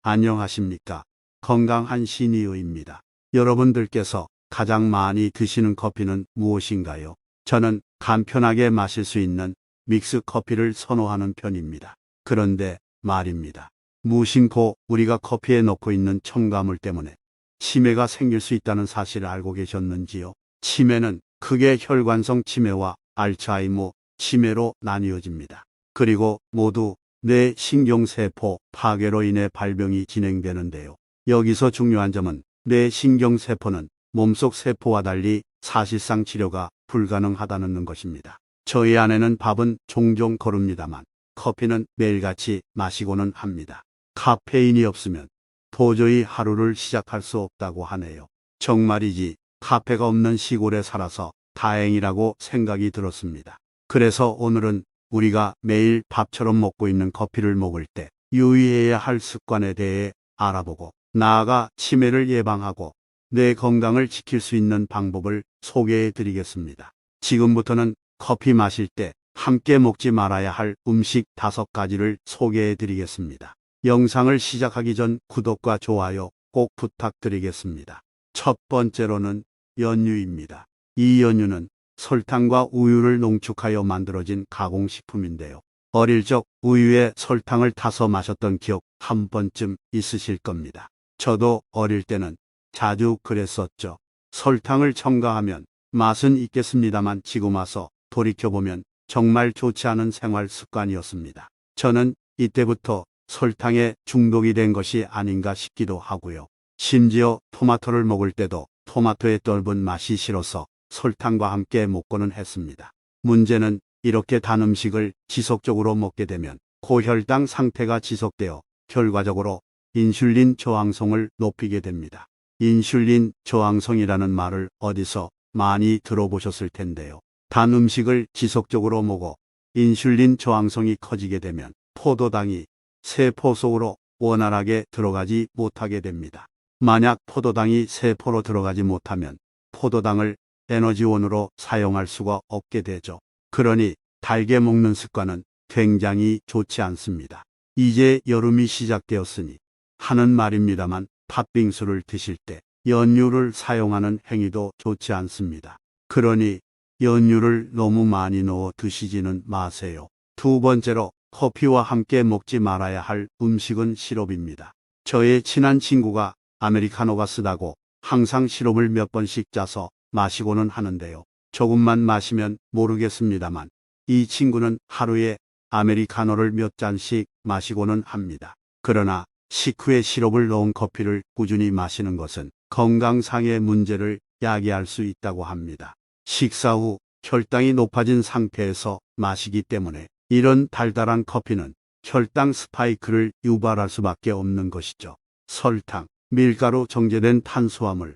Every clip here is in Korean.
안녕하십니까. 건강한 신이유입니다. 여러분들께서 가장 많이 드시는 커피는 무엇인가요? 저는 간편하게 마실 수 있는 믹스 커피를 선호하는 편입니다. 그런데 말입니다. 무심코 우리가 커피에 넣고 있는 첨가물 때문에 치매가 생길 수 있다는 사실을 알고 계셨는지요? 치매는 크게 혈관성 치매와 알츠하이머 치매로 나뉘어집니다. 그리고 모두 뇌 신경세포 파괴로 인해 발병이 진행되는데요. 여기서 중요한 점은 뇌 신경세포는 몸속 세포와 달리 사실상 치료가 불가능하다는 것입니다. 저희 아내는 밥은 종종 거릅니다만 커피는 매일같이 마시고는 합니다. 카페인이 없으면 도저히 하루를 시작할 수 없다고 하네요. 정말이지 카페가 없는 시골에 살아서 다행이라고 생각이 들었습니다. 그래서 오늘은 우리가 매일 밥처럼 먹고 있는 커피를 먹을 때 유의해야 할 습관에 대해 알아보고 나아가 치매를 예방하고 뇌 건강을 지킬 수 있는 방법을 소개해 드리겠습니다. 지금부터는 커피 마실 때 함께 먹지 말아야 할 음식 5가지를 소개해 드리겠습니다. 영상을 시작하기 전 구독과 좋아요 꼭 부탁드리겠습니다. 첫 번째로는 연유입니다. 이 연유는 설탕과 우유를 농축하여 만들어진 가공식품인데요. 어릴 적 우유에 설탕을 타서 마셨던 기억 한 번쯤 있으실 겁니다. 저도 어릴 때는 자주 그랬었죠. 설탕을 첨가하면 맛은 있겠습니다만 지금 와서 돌이켜보면 정말 좋지 않은 생활 습관이었습니다. 저는 이때부터 설탕에 중독이 된 것이 아닌가 싶기도 하고요. 심지어 토마토를 먹을 때도 토마토의 떫은 맛이 싫어서 설탕과 함께 먹고는 했습니다. 문제는 이렇게 단 음식을 지속적으로 먹게 되면 고혈당 상태가 지속되어 결과적으로 인슐린 저항성을 높이게 됩니다. 인슐린 저항성이라는 말을 어디서 많이 들어보셨을 텐데요. 단 음식을 지속적으로 먹어 인슐린 저항성이 커지게 되면 포도당이 세포 속으로 원활하게 들어가지 못하게 됩니다. 만약 포도당이 세포로 들어가지 못하면 포도당을 에너지원으로 사용할 수가 없게 되죠. 그러니 달게 먹는 습관은 굉장히 좋지 않습니다. 이제 여름이 시작되었으니 하는 말입니다만 팥빙수를 드실 때 연유를 사용하는 행위도 좋지 않습니다. 그러니 연유를 너무 많이 넣어 드시지는 마세요. 두 번째로 커피와 함께 먹지 말아야 할 음식은 시럽입니다. 저의 친한 친구가 아메리카노가 쓰다고 항상 시럽을 몇 번씩 짜서 마시고는 하는데요. 조금만 마시면 모르겠습니다만 이 친구는 하루에 아메리카노를 몇 잔씩 마시고는 합니다. 그러나 식후에 시럽을 넣은 커피를 꾸준히 마시는 것은 건강상의 문제를 야기할 수 있다고 합니다. 식사 후 혈당이 높아진 상태에서 마시기 때문에 이런 달달한 커피는 혈당 스파이크를 유발할 수밖에 없는 것이죠. 설탕, 밀가루 정제된 탄수화물,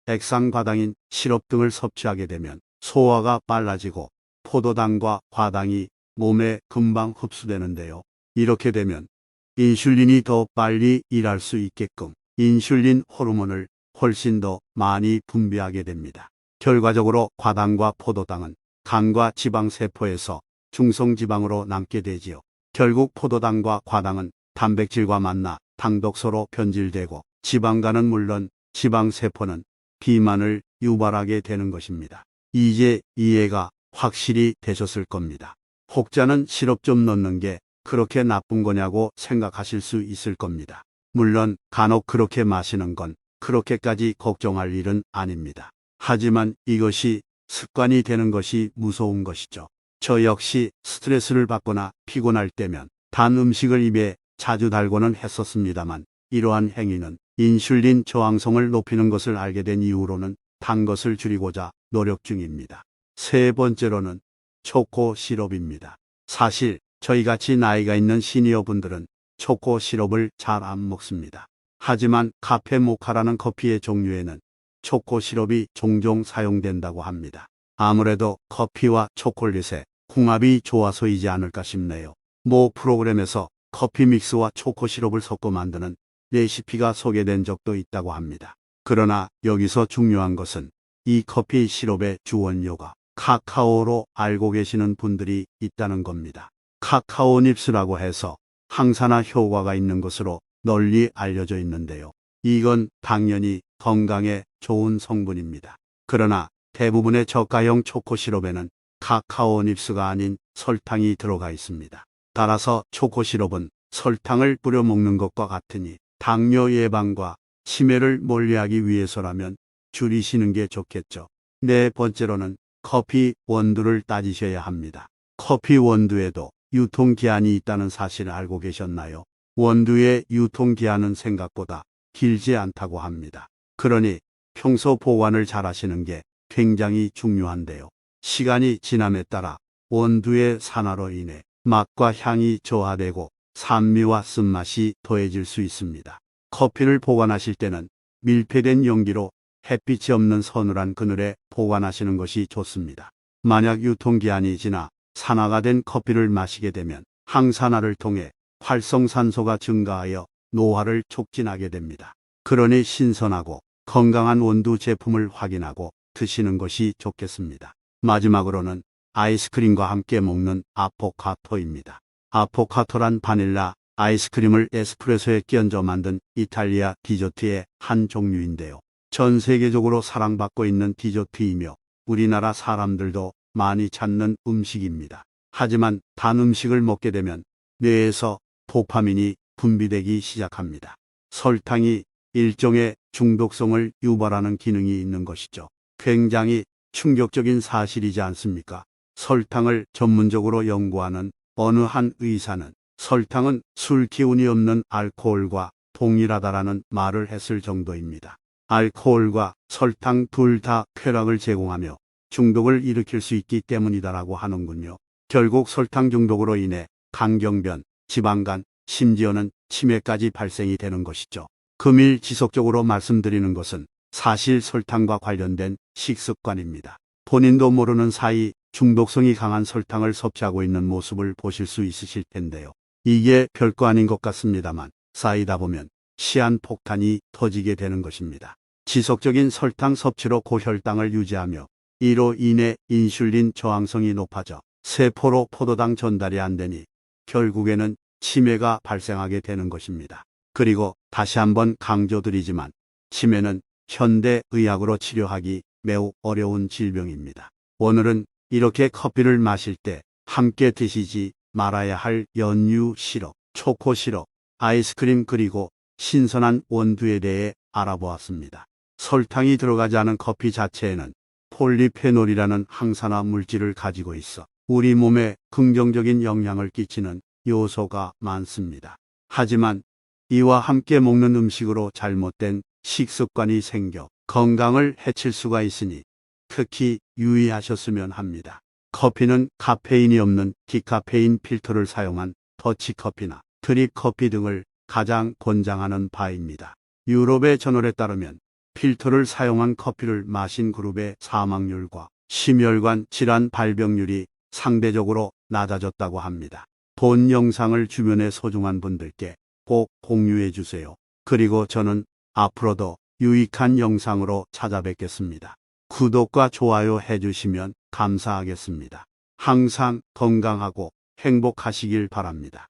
액상과당인 시럽 등을 섭취하게 되면 소화가 빨라지고 포도당과 과당이 몸에 금방 흡수되는데요. 이렇게 되면 인슐린이 더 빨리 일할 수 있게끔 인슐린 호르몬을 훨씬 더 많이 분비하게 됩니다. 결과적으로 과당과 포도당은 간과 지방세포에서 중성지방으로 남게 되지요. 결국 포도당과 과당은 단백질과 만나 당독소로 변질되고 지방간은 물론 지방세포는 비만을 유발하게 되는 것입니다. 이제 이해가 확실히 되셨을 겁니다. 혹자는 시럽 좀 넣는 게 그렇게 나쁜 거냐고 생각하실 수 있을 겁니다. 물론 간혹 그렇게 마시는 건 그렇게까지 걱정할 일은 아닙니다. 하지만 이것이 습관이 되는 것이 무서운 것이죠. 저 역시 스트레스를 받거나 피곤할 때면 단 음식을 입에 자주 달고는 했었습니다만 이러한 행위는 인슐린 저항성을 높이는 것을 알게 된 이후로는 단 것을 줄이고자 노력 중입니다. 세 번째로는 초코 시럽입니다. 사실 저희같이 나이가 있는 시니어분들은 초코 시럽을 잘 안 먹습니다. 하지만 카페 모카라는 커피의 종류에는 초코 시럽이 종종 사용된다고 합니다. 아무래도 커피와 초콜릿의 궁합이 좋아서이지 않을까 싶네요. 모 프로그램에서 커피 믹스와 초코 시럽을 섞어 만드는 레시피가 소개된 적도 있다고 합니다. 그러나 여기서 중요한 것은 이 커피 시럽의 주원료가 카카오로 알고 계시는 분들이 있다는 겁니다. 카카오 닙스라고 해서 항산화 효과가 있는 것으로 널리 알려져 있는데요. 이건 당연히 건강에 좋은 성분입니다. 그러나 대부분의 저가형 초코 시럽에는 카카오 닙스가 아닌 설탕이 들어가 있습니다. 따라서 초코 시럽은 설탕을 뿌려 먹는 것과 같으니 당뇨 예방과 치매를 멀리하기 위해서라면 줄이시는 게 좋겠죠. 네 번째로는 커피 원두를 따지셔야 합니다. 커피 원두에도 유통기한이 있다는 사실을 알고 계셨나요? 원두의 유통기한은 생각보다 길지 않다고 합니다. 그러니 평소 보관을 잘 하시는 게 굉장히 중요한데요. 시간이 지남에 따라 원두의 산화로 인해 맛과 향이 저하되고 산미와 쓴맛이 더해질 수 있습니다. 커피를 보관하실 때는 밀폐된 용기로 햇빛이 없는 서늘한 그늘에 보관하시는 것이 좋습니다. 만약 유통기한이 지나 산화가 된 커피를 마시게 되면 항산화를 통해 활성산소가 증가하여 노화를 촉진하게 됩니다. 그러니 신선하고 건강한 원두 제품을 확인하고 드시는 것이 좋겠습니다. 마지막으로는 아이스크림과 함께 먹는 아포카토입니다. 아포카토란 바닐라 아이스크림을 에스프레소에 끼얹어 만든 이탈리아 디저트의 한 종류인데요. 전 세계적으로 사랑받고 있는 디저트이며 우리나라 사람들도 많이 찾는 음식입니다. 하지만 단 음식을 먹게 되면 뇌에서 도파민이 분비되기 시작합니다. 설탕이 일종의 중독성을 유발하는 기능이 있는 것이죠. 굉장히 충격적인 사실이지 않습니까? 설탕을 전문적으로 연구하는 어느 한 의사는 설탕은 술 기운이 없는 알코올과 동일하다라는 말을 했을 정도입니다. 알코올과 설탕 둘 다 쾌락을 제공하며 중독을 일으킬 수 있기 때문이다라고 하는군요. 결국 설탕 중독으로 인해 간경변, 지방간, 심지어는 치매까지 발생이 되는 것이죠. 금일 지속적으로 말씀드리는 것은 사실 설탕과 관련된 식습관입니다. 본인도 모르는 사이 중독성이 강한 설탕을 섭취하고 있는 모습을 보실 수 있으실 텐데요. 이게 별거 아닌 것 같습니다만 쌓이다 보면 시한폭탄이 터지게 되는 것입니다. 지속적인 설탕 섭취로 고혈당을 유지하며 이로 인해 인슐린 저항성이 높아져 세포로 포도당 전달이 안 되니 결국에는 치매가 발생하게 되는 것입니다. 그리고 다시 한번 강조드리지만 치매는 현대의학으로 치료하기 매우 어려운 질병입니다. 오늘은 이렇게 커피를 마실 때 함께 드시지 말아야 할 연유 시럽, 초코 시럽, 아이스크림 그리고 신선한 원두에 대해 알아보았습니다. 설탕이 들어가지 않은 커피 자체에는 폴리페놀이라는 항산화 물질을 가지고 있어 우리 몸에 긍정적인 영향을 끼치는 요소가 많습니다. 하지만 이와 함께 먹는 음식으로 잘못된 식습관이 생겨 건강을 해칠 수가 있으니 특히 유의하셨으면 합니다. 커피는 카페인이 없는 디카페인 필터를 사용한 더치커피나 드립커피 등을 가장 권장하는 바입니다. 유럽의 저널에 따르면 필터를 사용한 커피를 마신 그룹의 사망률과 심혈관 질환 발병률이 상대적으로 낮아졌다고 합니다. 본 영상을 주변의 소중한 분들께 꼭 공유해 주세요. 그리고 저는 앞으로도 유익한 영상으로 찾아뵙겠습니다. 구독과 좋아요 해주시면 감사하겠습니다. 항상 건강하고 행복하시길 바랍니다.